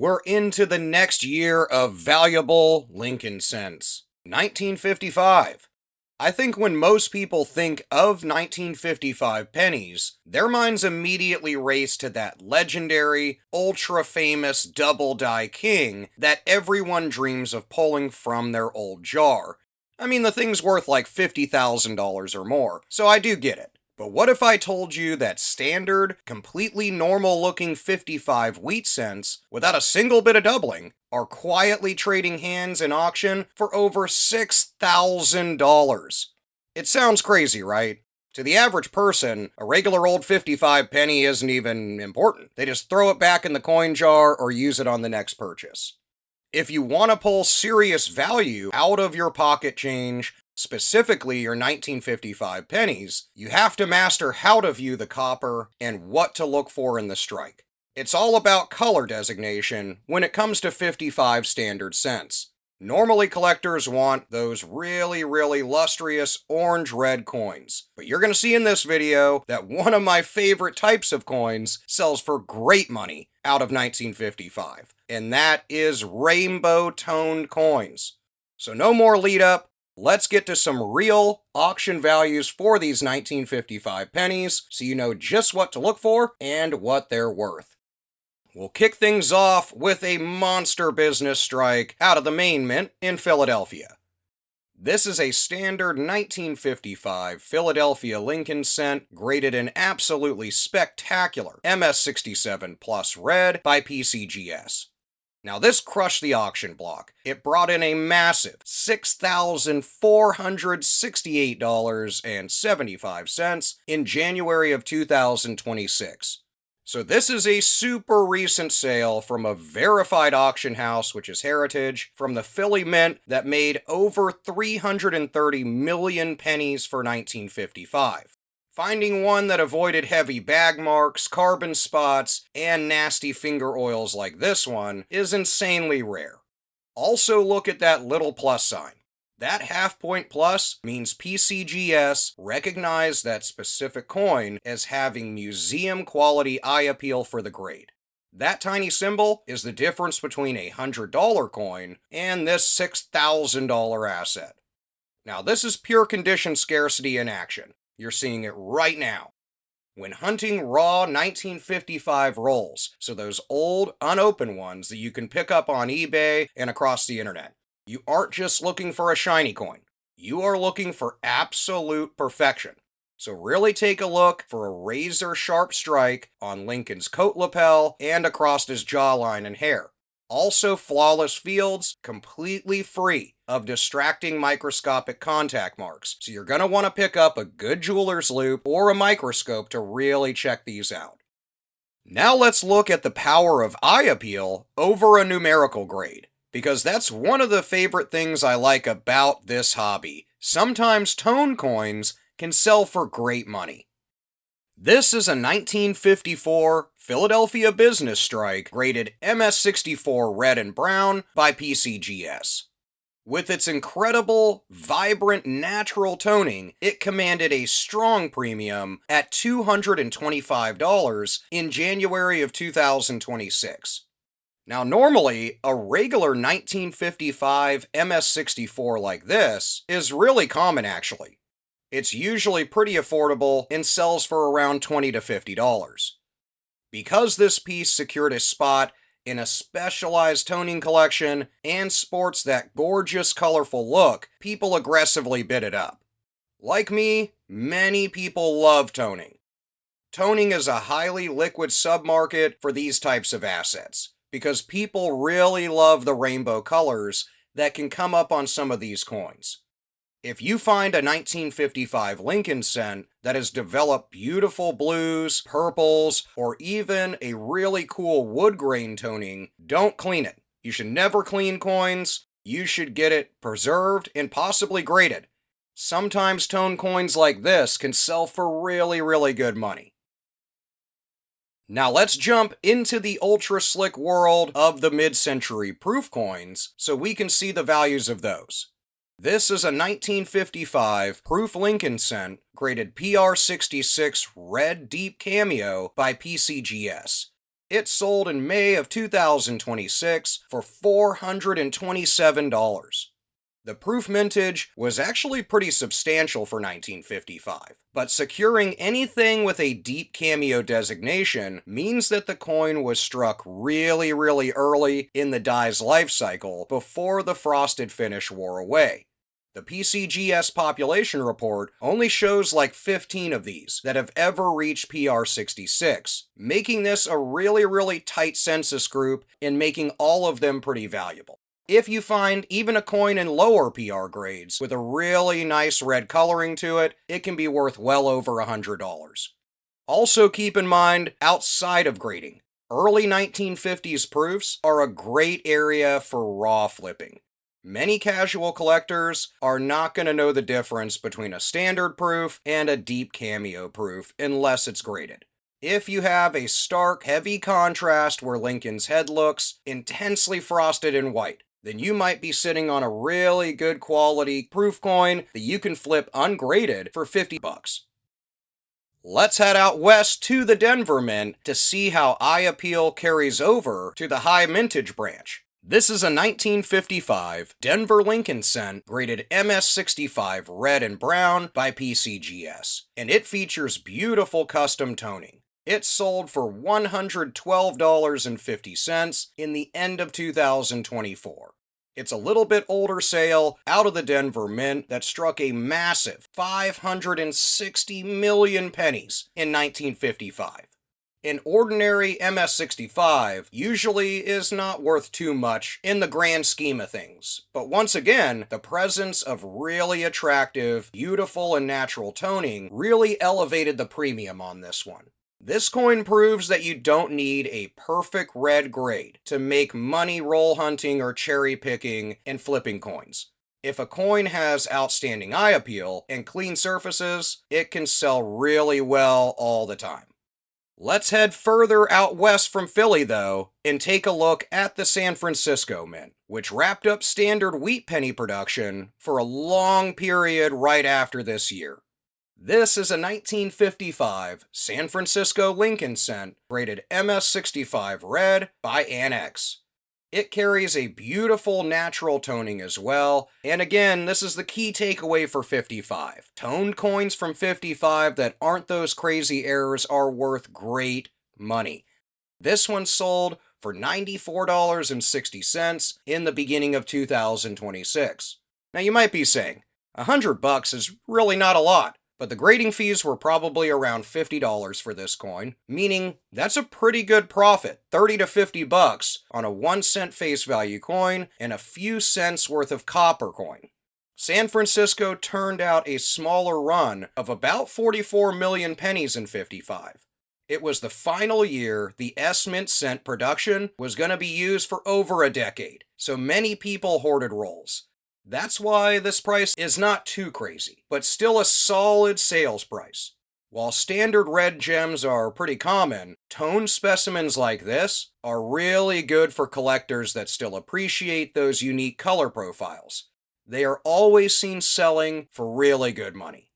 We're into the next year of valuable Lincoln cents. 1955. I think when most people think of 1955 pennies, their minds immediately race to that legendary, ultra-famous double-die king that everyone dreams of pulling from their old jar. I mean, the thing's worth like $50,000 or more, so I do get it. But what if I told you that standard, completely normal-looking 55 wheat cents, without a single bit of doubling, are quietly trading hands in auction for over $6,000? It sounds crazy, right? To the average person, a regular old 55 penny isn't even important. They just throw it back in the coin jar or use it on the next purchase. If you want to pull serious value out of your pocket change, specifically your 1955 pennies, you have to master how to view the copper and what to look for in the strike. It's all about color designation when it comes to 55 standard cents. Normally collectors want those really lustrous orange-red coins, but you're going to see in this video that one of my favorite types of coins sells for great money out of 1955, and that is rainbow toned coins. So no more lead up. Let's get to some real auction values for these 1955 pennies so you know just what to look for and what they're worth. We'll kick things off with a monster business strike out of the main mint in Philadelphia. This is a standard 1955 Philadelphia Lincoln cent graded in absolutely spectacular MS-67 Red by PCGS. Now this crushed the auction block. It brought in a massive $6,468.75 in January of 2026. So this is a super recent sale from a verified auction house, which is Heritage, from the Philly Mint that made over 330 million pennies for 1955. Finding one that avoided heavy bag marks, carbon spots, and nasty finger oils like this one is insanely rare. Also look at that little plus sign. That half-point plus means PCGS recognized that specific coin as having museum-quality eye appeal for the grade. That tiny symbol is the difference between a $100 coin and this $6,000 asset. Now this is pure condition scarcity in action. You're seeing it right now. When hunting raw 1955 rolls, so those old, unopened ones that you can pick up on eBay and across the internet, you aren't just looking for a shiny coin. You are looking for absolute perfection. So really take a look for a razor-sharp strike on Lincoln's coat lapel and across his jawline and hair. Also flawless fields, completely free of distracting microscopic contact marks. So you're going to want to pick up a good jeweler's loupe or a microscope to really check these out. Now let's look at the power of eye appeal over a numerical grade, because that's one of the favorite things I like about this hobby. Sometimes tone coins can sell for great money. This is a 1954 Philadelphia business strike graded MS-64 Red and Brown by PCGS. With its incredible, vibrant, natural toning, it commanded a strong premium at $225 in January of 2026. Now normally, a regular 1955 MS-64 like this is really common actually. It's usually pretty affordable and sells for around $20 to $50. Because this piece secured a spot in a specialized toning collection and sports that gorgeous, colorful look, people aggressively bid it up. Like me, many people love toning. Toning is a highly liquid submarket for these types of assets, because people really love the rainbow colors that can come up on some of these coins. If you find a 1955 Lincoln cent that has developed beautiful blues, purples, or even a really cool wood grain toning, don't clean it. You should never clean coins. You should get it preserved and possibly graded. Sometimes toned coins like this can sell for really good money. Now let's jump into the ultra slick world of the mid-century proof coins so we can see the values of those. This is a 1955 proof Lincoln cent graded PR66 Red Deep Cameo by PCGS. It sold in May of 2026 for $427. The proof mintage was actually pretty substantial for 1955, but securing anything with a Deep Cameo designation means that the coin was struck really early in the die's life cycle before the frosted finish wore away. The PCGS population report only shows like 15 of these that have ever reached PR66, making this a really tight census group and making all of them pretty valuable. If you find even a coin in lower PR grades with a really nice red coloring to it, it can be worth well over $100. Also keep in mind, outside of grading, early 1950s proofs are a great area for raw flipping. Many casual collectors are not going to know the difference between a standard proof and a Deep Cameo proof unless it's graded. If you have a stark, heavy contrast where Lincoln's head looks intensely frosted in white, then you might be sitting on a really good quality proof coin that you can flip ungraded for $50. Let's head out west to the Denver Mint to see how eye appeal carries over to the high mintage branch. This is a 1955 Denver Lincoln cent graded MS-65 Red and Brown by PCGS, and it features beautiful custom toning. It sold for $112.50 in the end of 2024. It's a little bit older sale out of the Denver Mint that struck a massive 560 million pennies in 1955. An ordinary MS-65 usually is not worth too much in the grand scheme of things, but once again, the presence of really attractive, beautiful, and natural toning really elevated the premium on this one. This coin proves that you don't need a perfect red grade to make money roll hunting or cherry picking and flipping coins. If a coin has outstanding eye appeal and clean surfaces, it can sell really well all the time. Let's head further out west from Philly, though, and take a look at the San Francisco Mint, which wrapped up standard wheat penny production for a long period right after this year. This is a 1955 San Francisco Lincoln cent graded MS-65 Red by Annex. It carries a beautiful natural toning as well, and again, this is the key takeaway for 55. Toned coins from 55 that aren't those crazy errors are worth great money. This one sold for $94.60 in the beginning of 2026. Now you might be saying, $100 is really not a lot. But the grading fees were probably around $50 for this coin, meaning that's a pretty good profit, $30 to $50 on a 1 cent face value coin and a few cents worth of copper coin. San Francisco turned out a smaller run of about 44 million pennies in 55. It was the final year the S-Mint cent production was going to be used for over a decade, so many people hoarded rolls. That's why this price is not too crazy, but still a solid sales price. While standard red gems are pretty common, toned specimens like this are really good for collectors that still appreciate those unique color profiles. They are always seen selling for really good money.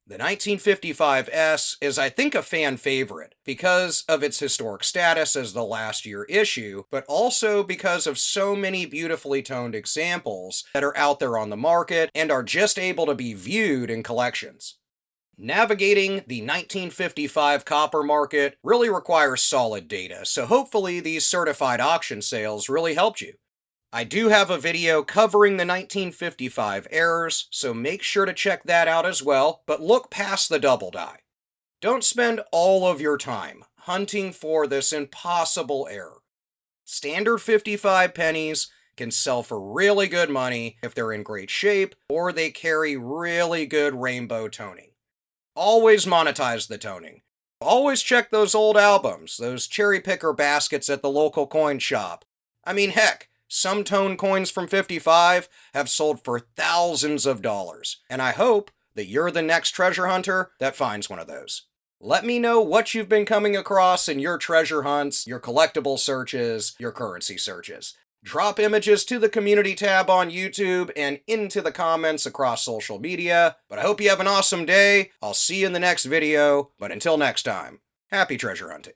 The 1955 S is, I think, a fan favorite because of its historic status as the last year issue, but also because of so many beautifully toned examples that are out there on the market and are just able to be viewed in collections. Navigating the 1955 copper market really requires solid data, so hopefully these certified auction sales really helped you. I do have a video covering the 1955 errors, so make sure to check that out as well, but look past the double die. Don't spend all of your time hunting for this impossible error. Standard 55 pennies can sell for really good money if they're in great shape or they carry really good rainbow toning. Always monetize the toning. Always check those old albums, those cherry picker baskets at the local coin shop. I mean, heck, some toned coins from 55 have sold for thousands of dollars, and I hope that you're the next treasure hunter that finds one of those. Let me know what you've been coming across in your treasure hunts, your collectible searches, your currency searches. Drop images to the community tab on YouTube and into the comments across social media. But I hope you have an awesome day. I'll see you in the next video, but until next time, happy treasure hunting.